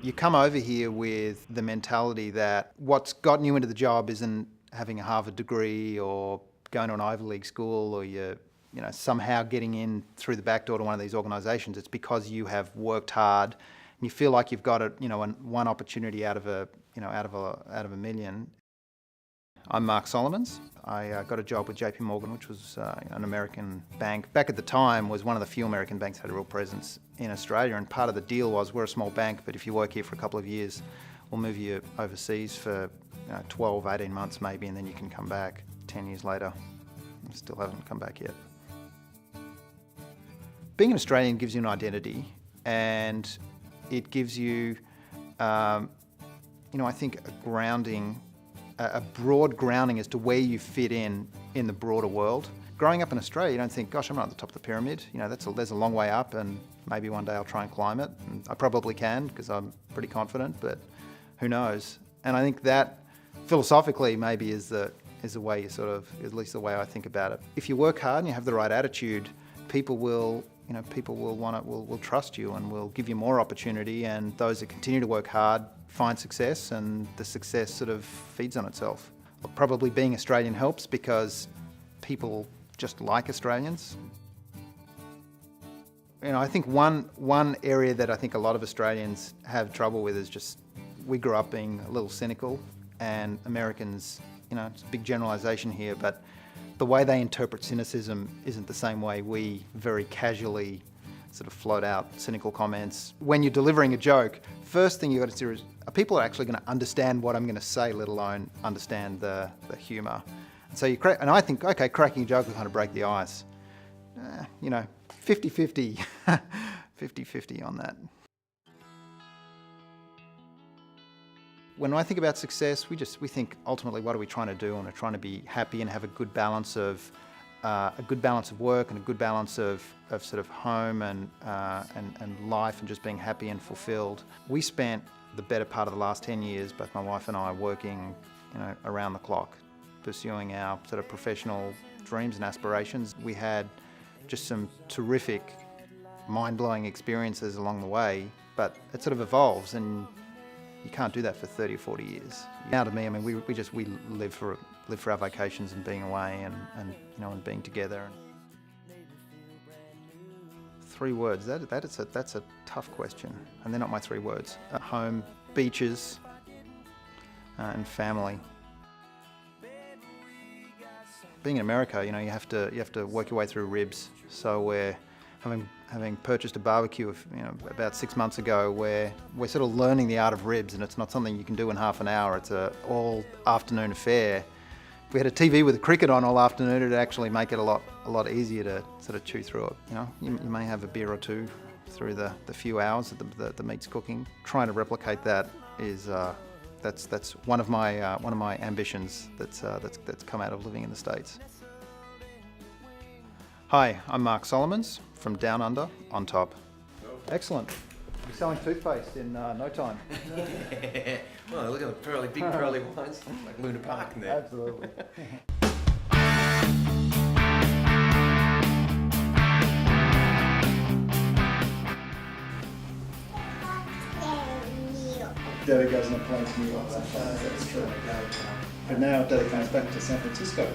You come over here with the mentality that what's gotten you into the job isn't having a Harvard degree or going to an Ivy League school or somehow getting in through the back door to one of these organisations. It's because you have worked hard and you feel like you've got one opportunity out of a million. I'm Mark Solomons. I got a job with JP Morgan, which was an American bank. Back at the time, was one of the few American banks that had a real presence in Australia, and part of the deal was we're a small bank, but if you work here for a couple of years, we'll move you overseas for 12, 18 months maybe, and then you can come back. 10 years later, I still haven't come back yet. Being an Australian gives you an identity, and it gives you, I think, a grounding, a broad grounding as to where you fit in the broader world. Growing up in Australia, you don't think, gosh, I'm not at the top of the pyramid. There's a long way up, and maybe one day I'll try and climb it. And I probably can, because I'm pretty confident, but who knows? And I think that philosophically maybe is the way you sort of, at least the way I think about it. If you work hard and you have the right attitude, people will trust you and will give you more opportunity, and those that continue to work hard find success, and the success sort of feeds on itself. Probably being Australian helps because people just like Australians. I think one area that I think a lot of Australians have trouble with is just, we grew up being a little cynical, and Americans, it's a big generalisation here, but the way they interpret cynicism isn't the same way we very casually sort of float out cynical comments. When you're delivering a joke, first thing you've got to do is, are people actually going to understand what I'm going to say, let alone understand the humour? And so and I think, okay, cracking a joke will kind of break the ice. 50-50, 50-50 on that. When I think about success, we think ultimately, what are we trying to do? And we're trying to be happy and have a good balance of work and a good balance of sort of home and life, and just being happy and fulfilled. We spent the better part of the last 10 years, both my wife and I, working around the clock, pursuing our sort of professional dreams and aspirations. We had just some terrific, mind-blowing experiences along the way, but it sort of evolves, and you can't do that for 30 or 40 years. Now to me, we live for our vacations and being away and being together. 3 words, that's a tough question, and they're not my 3 words. Home, beaches, and family. Being in America, you have to work your way through ribs. So we're having purchased a barbecue about 6 months ago, where we're sort of learning the art of ribs, and it's not something you can do in half an hour. It's an all afternoon affair. If we had a TV with a cricket on all afternoon, it'd actually make it a lot easier to sort of chew through it. You may have a beer or two through the few hours that the meat's cooking. Trying to replicate that is that's one of my ambitions that's come out of living in the States. Hi, I'm Mark Solomons from Down Under, on top. Excellent. You're selling toothpaste in no time. Well, look at the big pearly ones, like Luna Park in there. Absolutely. Daddy goes on a plane to New York. That's true. But now Daddy comes back to San Francisco.